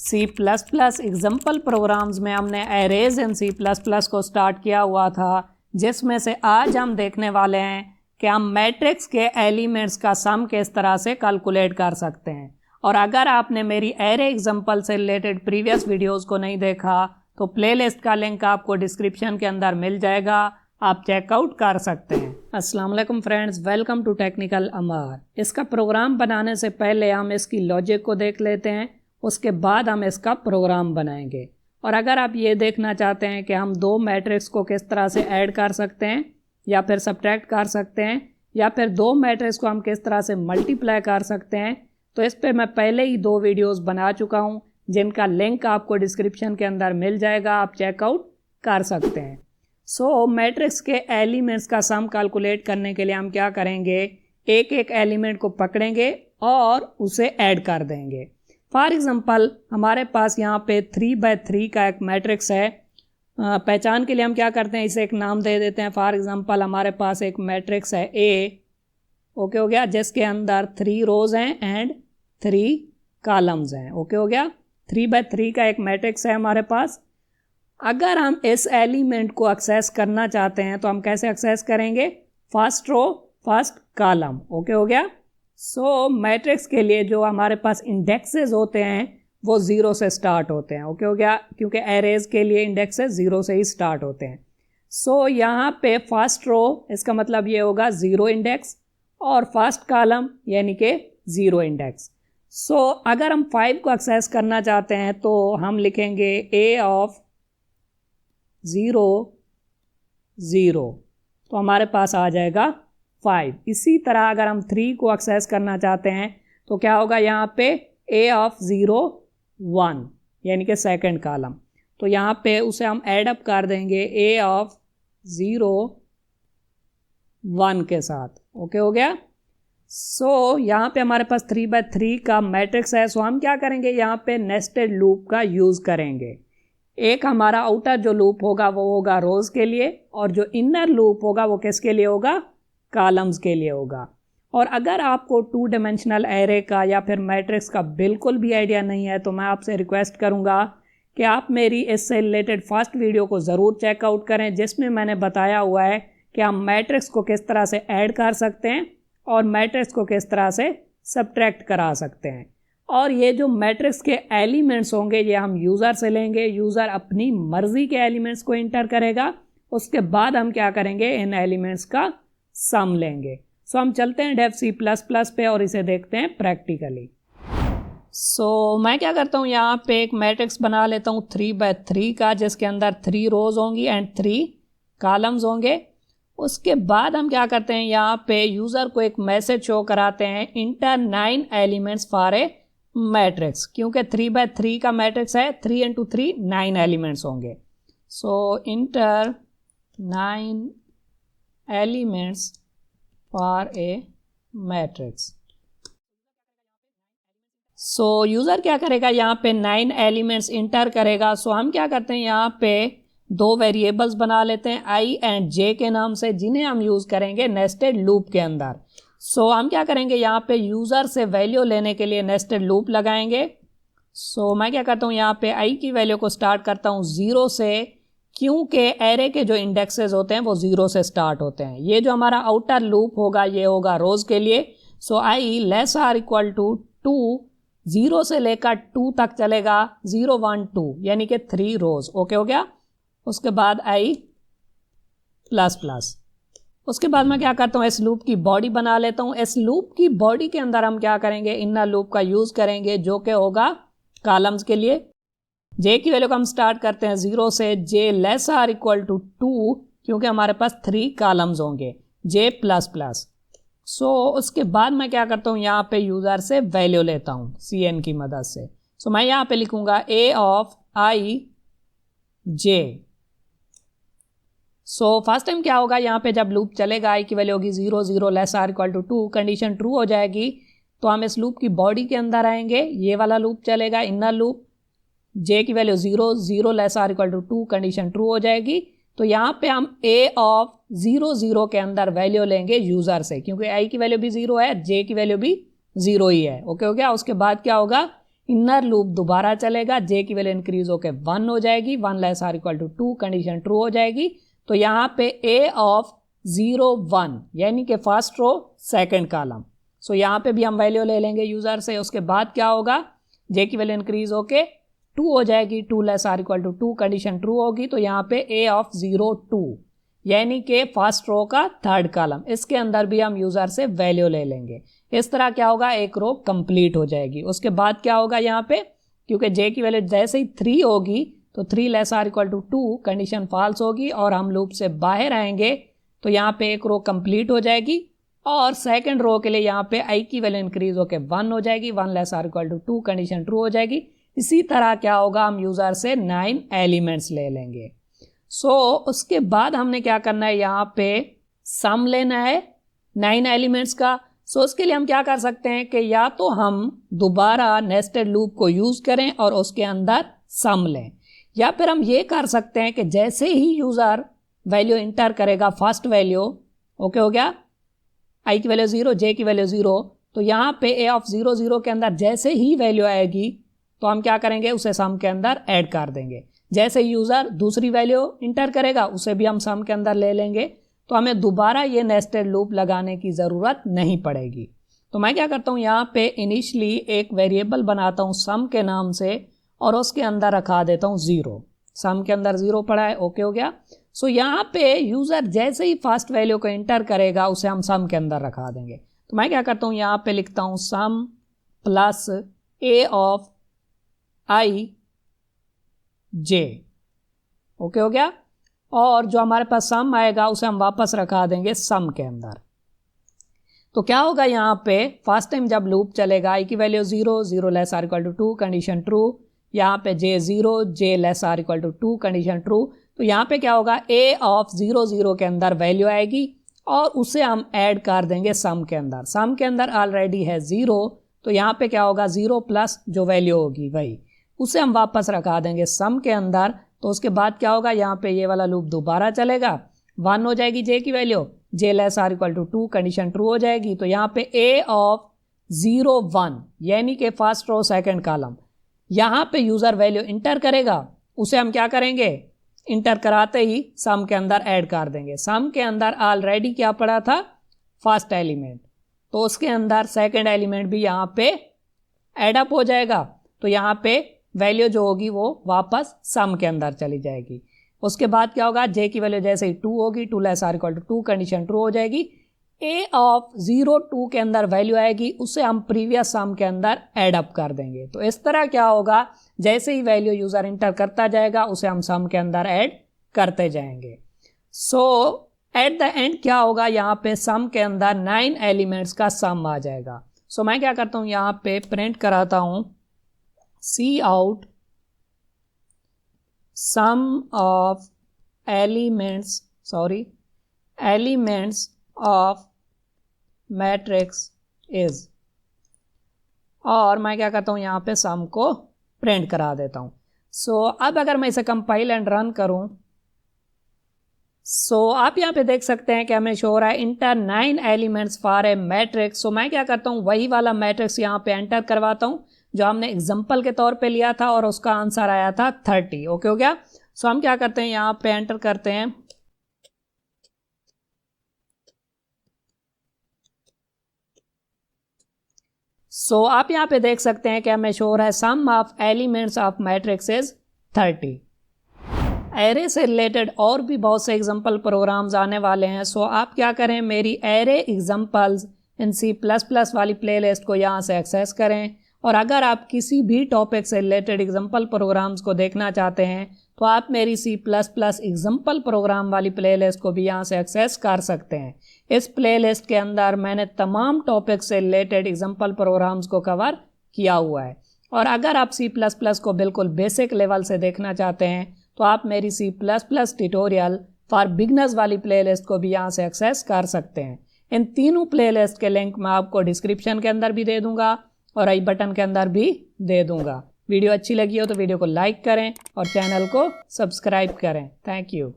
सी plus plus example programs में हमने arrays in C plus plus को स्टार्ट किया हुआ था, जिसमें से आज हम देखने वाले हैं कि हम मैट्रिक्स के एलिमेंट्स का सम किस तरह से कैलकुलेट कर सकते हैं। और अगर आपने मेरी एरे एग्जाम्पल से रिलेटेड प्रीवियस वीडियोस को नहीं देखा तो प्लेलिस्ट का लिंक आपको डिस्क्रिप्शन के अंदर मिल जाएगा, आप चेकआउट कर सकते हैं। अस्सलाम वालेकुम फ्रेंड्स, वेलकम टू टेक्निकल अमार। इसका प्रोग्राम बनाने से पहले हम इसकी लॉजिक को देख लेते हैं, उसके बाद हम इसका प्रोग्राम बनाएंगे। और अगर आप ये देखना चाहते हैं कि हम दो मैट्रिक्स को किस तरह से ऐड कर सकते हैं या फिर सब्ट्रैक्ट कर सकते हैं या फिर दो मैट्रिक्स को हम किस तरह से मल्टीप्लाई कर सकते हैं, तो इस पर मैं पहले ही दो वीडियोस बना चुका हूँ, जिनका लिंक आपको डिस्क्रिप्शन के अंदर मिल जाएगा, आप चेकआउट कर सकते हैं। सो मैट्रिक्स के एलिमेंट्स का सम कैलकुलेट करने के लिए हम क्या करेंगे, एक एक एलिमेंट को पकड़ेंगे और उसे ऐड कर देंगे। फॉर एग्जांपल हमारे पास यहाँ पे 3/3 का एक मैट्रिक्स है। पहचान के लिए हम क्या करते हैं, इसे एक नाम दे देते हैं। फॉर एग्जांपल हमारे पास एक मैट्रिक्स है ए, ओके हो गया, जिसके अंदर 3 रोज हैं एंड 3 कॉलम्स हैं, ओके हो गया। 3/3 का एक मैट्रिक्स है हमारे पास। अगर हम इस एलिमेंट को एक्सेस करना चाहते हैं तो हम कैसे एक्सेस करेंगे, first row first column, okay हो गया। सो मैट्रिक्स के लिए जो हमारे पास इंडेक्सेस होते हैं वो 0 से स्टार्ट होते हैं, ओके हो गया, क्योंकि एरेज के लिए इंडेक्सेस 0 से ही स्टार्ट होते हैं। सो यहाँ पे फर्स्ट रो, इसका मतलब ये होगा 0 इंडेक्स, और फर्स्ट कॉलम यानी कि 0 इंडेक्स। सो अगर हम 5 को एक्सेस करना चाहते हैं तो हम लिखेंगे ए ऑफ 0 0, तो हमारे पास आ जाएगा 5। इसी तरह अगर हम 3 को एक्सेस करना चाहते हैं तो क्या होगा, यहाँ पे ए ऑफ 0 1 यानी कि सेकंड कॉलम, तो यहाँ पे उसे हम ऐड अप कर देंगे ए ऑफ 0 1 के साथ, ओके हो गया। सो यहाँ पे हमारे पास 3/3 का मैट्रिक्स है। सो हम क्या करेंगे, यहाँ पे नेस्टेड लूप का यूज़ करेंगे। एक हमारा आउटर जो लूप होगा वो होगा रोज के लिए, और जो इनर लूप होगा वो किसके लिए होगा, कॉलम्स के लिए होगा। और अगर आपको 2 डायमेंशनल एरे का या फिर मैट्रिक्स का बिल्कुल भी आइडिया नहीं है तो मैं आपसे रिक्वेस्ट करूंगा कि आप मेरी इससे रिलेटेड फर्स्ट वीडियो को ज़रूर चेकआउट करें, जिसमें मैंने बताया हुआ है कि हम मैट्रिक्स को किस तरह से ऐड कर सकते हैं और मैट्रिक्स को किस तरह से सब्ट्रैक्ट करा सकते हैं। और ये जो मैट्रिक्स के एलिमेंट्स होंगे ये हम यूज़र से लेंगे, यूज़र अपनी मर्ज़ी के एलिमेंट्स को इंटर करेगा, उसके बाद हम क्या करेंगे, इन एलिमेंट्स का सम लेंगे। सो हम चलते हैं डेव C++ पे और इसे देखते हैं प्रैक्टिकली। सो मैं क्या करता हूँ, यहाँ पे एक मैट्रिक्स बना लेता हूँ 3/3 का, जिसके अंदर 3 रोज होंगी एंड 3 कॉलम्स होंगे। उसके बाद हम क्या करते हैं, यहाँ पे यूज़र को एक मैसेज शो कराते हैं, inter 9 elements for a matrix, क्योंकि 3/3 का मैट्रिक्स है, 3 × 3 9 एलिमेंट्स होंगे। So enter 9 elements for a matrix. So user क्या करेगा, यहाँ पे 9 एलिमेंट्स इंटर करेगा। सो हम क्या करते हैं, यहाँ पे 2 वेरिएबल्स बना लेते हैं आई एंड जे के नाम से, जिन्हें हम यूज़ करेंगे नेस्टेड लूप के अंदर। सो हम क्या करेंगे, यहाँ पे यूज़र से वैल्यू लेने के लिए नेस्टेड लूप लगाएंगे। सो मैं क्या करता हूँ, यहाँ पे आई की वैल्यू को स्टार्ट करता हूँ 0 से, क्योंकि एरे के जो इंडेक्सेस होते हैं वो 0 से स्टार्ट होते हैं। ये जो हमारा आउटर लूप होगा ये होगा रोज के लिए। सो आई लेस आर इक्वल टू 2, 0 से लेकर 2 तक चलेगा, 0 1 2 यानी कि 3 रोज, ओके हो गया। उसके बाद आई प्लस प्लस। उसके बाद मैं क्या करता हूँ, इस लूप की बॉडी बना लेता हूँ। इस लूप की बॉडी के अंदर हम क्या करेंगे, इनर लूप का यूज़ करेंगे, जो कि होगा कॉलम्स के लिए। जे की वैल्यू को हम स्टार्ट करते हैं 0 से, जे लेस आर इक्वल टू 2, क्योंकि हमारे पास 3 कॉलम्स होंगे, जे प्लस प्लस। सो उसके बाद मैं क्या करता हूँ, यहाँ पे यूज़र से वैल्यू लेता हूँ CN की मदद से। सो मैं यहाँ पे लिखूँगा a of i j. So first time क्या होगा, यहाँ पे जब लूप चलेगा आई की वैल्यू होगी 0 0 less or equal to 2, condition true हो जाएगी तो हम इस लूप की बॉडी के अंदर आएंगे, ये वाला लूप चलेगा, इनर लूप। जे की value 0 0 less or equal to 2, condition true हो जाएगी। तो यहाँ पे हम ए ऑफ 0 0 के अंदर वैल्यू लेंगे यूज़र से, क्योंकि आई की वैल्यू भी 0 है, जे की वैल्यू भी 0 ही है, ओके हो गया। उसके बाद क्या होगा, इनर लूप दोबारा चलेगा, जे की वैल्यू इंक्रीज होकर 1 हो जाएगी, 1 less or equal to 2 condition true हो जाएगी। तो यहाँ पे ए ऑफ 0 1 यानी कि फर्स्ट रो सेकंड कॉलम। सो यहाँ पे भी हम वैल्यू ले लेंगे यूजर से। उसके बाद क्या होगा, जे की वैल्यू इंक्रीज होके 2 हो जाएगी, 2 less or equal to 2 condition true होगी। तो यहाँ पे ए ऑफ 0 2 यानी कि फर्स्ट रो का थर्ड कॉलम, इसके अंदर भी हम यूजर से वैल्यू ले लेंगे। इस तरह क्या होगा, एक रो कंप्लीट हो जाएगी। उसके बाद क्या होगा यहाँ पे, क्योंकि जे की वैल्यू जैसे ही 3 होगी तो 3 less or equal to 2 condition false होगी और हम लूप से बाहर आएंगे। तो यहाँ पे एक रो कंप्लीट हो जाएगी और सेकंड रो के लिए यहाँ पे आई की वैल्यू इंक्रीज होकर 1 हो जाएगी, 1 less or equal to 2 condition true हो जाएगी। इसी तरह क्या होगा, हम यूजर से 9 एलिमेंट्स ले लेंगे। उसके बाद हमने क्या करना है, यहाँ पे सम लेना है 9 एलिमेंट्स का। उसके लिए हम क्या कर सकते हैं कि या तो हम दोबारा नेस्टेड लूप को यूज करें और उसके अंदर सम लें, या फिर हम ये कर सकते हैं कि जैसे ही यूजर वैल्यू इंटर करेगा, फर्स्ट वैल्यू ओके हो गया, आई की वैल्यू 0, जे की वैल्यू 0, तो यहाँ पे ए ऑफ 0 0 के अंदर जैसे ही वैल्यू आएगी तो हम क्या करेंगे, उसे सम के अंदर ऐड कर देंगे। जैसे यूजर दूसरी वैल्यू इंटर करेगा उसे भी हम सम के अंदर ले लेंगे, तो हमें दोबारा ये नेस्टेड लूप लगाने की ज़रूरत नहीं पड़ेगी। तो मैं क्या करता हूँ, यहाँ पे इनिशियली एक वेरिएबल बनाता हूँ सम के नाम से और उसके अंदर रखा देता हूँ 0। सम के अंदर 0 पड़ा है, ओके हो गया। यहाँ पे यूज़र जैसे ही फर्स्ट वैल्यू को इंटर करेगा उसे हम सम के अंदर रखा देंगे। तो मैं क्या करता हूँ, यहाँ पे लिखता हूँ sum plus a of i j, okay हो गया। और जो हमारे पास सम आएगा उसे हम वापस रखा देंगे सम के अंदर। तो क्या होगा, यहाँ पे फर्स्ट टाइम जब लूप चलेगा आई की value 0 0 less or equal to 2 condition true, यहाँ पे j 0 j less or equal to 2 condition true. तो यहाँ पे क्या होगा, ए ऑफ 0 0 के अंदर वैल्यू आएगी और उसे हम ऐड कर देंगे सम के अंदर। सम के अंदर ऑलरेडी है 0, तो यहाँ पे क्या होगा, 0 प्लस जो वैल्यू होगी वही, उसे हम वापस रखा देंगे सम के अंदर। तो उसके बाद क्या होगा, यहाँ पे ये वाला लूप दोबारा चलेगा, 1 हो जाएगी जे की value, J less or equal to 2 condition true हो जाएगी। तो यहाँ पे ए ऑफ 0 1 यानी कि फर्स्ट रो सेकंड कॉलम, यहाँ पे यूजर वैल्यू इंटर करेगा, उसे हम क्या करेंगे, इंटर कराते ही सम के अंदर ऐड कर देंगे। सम के अंदर ऑलरेडी क्या पड़ा था, फर्स्ट एलिमेंट, तो उसके अंदर सेकंड एलिमेंट भी यहाँ पे एडअप हो जाएगा। तो यहाँ पे वैल्यू जो होगी वो वापस सम के अंदर चली जाएगी। उसके बाद क्या होगा, जे की वैल्यू जैसे ही 2 होगी, 2 less or equal to 2 condition true हो जाएगी। ए ऑफ 0 2 के अंदर वैल्यू आएगी, उसे हम प्रीवियस सम के अंदर ऐड अप कर देंगे। तो इस तरह क्या होगा, जैसे ही वैल्यू यूजर इंटर करता जाएगा उसे हम सम के अंदर ऐड करते जाएंगे। एट द एंड क्या होगा, यहाँ पे सम के अंदर 9 एलिमेंट्स का सम आ जाएगा। मैं क्या करता हूँ, यहाँ पे प्रिंट कराता हूँ c out sum of elements of matrix is, और मैं क्या करता हूँ, यहाँ पे सम को प्रिंट करा देता हूँ। अब अगर मैं इसे कंपाइल एंड रन करूँ, आप यहाँ पे देख सकते हैं कि हमें शो हो रहा है inter 9 elements for a matrix. मैं क्या करता हूँ, वही वाला मैट्रिक्स यहाँ पे एंटर करवाता हूँ जो हमने एग्जाम्पल के तौर पे लिया था और उसका आंसर आया था 30, ओके हो गया। हम क्या करते हैं, यहाँ पे एंटर करते हैं आप यहाँ पे देख सकते हैं कि हमें शो हो रहा है sum of elements of matrix is 30। Array से रिलेटेड और भी बहुत से एग्जाम्पल प्रोग्राम्स आने वाले हैं। आप क्या करें, मेरी एरे एग्जाम्पल्स इन C++ वाली प्लेलिस्ट को यहाँ से एक्सेस करें, और अगर आप किसी भी टॉपिक से रिलेटेड एग्जाम्पल प्रोग्राम्स को देखना चाहते हैं तो आप मेरी C++ एग्जाम्पल प्रोग्राम वाली प्लेलिस्ट को भी यहाँ से एक्सेस कर सकते हैं। इस प्लेलिस्ट के अंदर मैंने तमाम टॉपिक से रिलेटेड एग्जाम्पल प्रोग्राम्स को कवर किया हुआ है। और अगर आप C++ को बिल्कुल बेसिक लेवल से देखना चाहते हैं तो आप मेरी C++ ट्यूटोरियल फॉर बिगनर्स वाली प्लेलिस्ट को भी यहाँ से एक्सेस कर सकते हैं। इन तीनों प्लेलिस्ट के लिंक मैं आपको डिस्क्रिप्शन के अंदर भी दे दूंगा और आई बटन के अंदर भी दे दूंगा। वीडियो अच्छी लगी हो तो वीडियो को लाइक करें और चैनल को सब्सक्राइब करें। Thank you.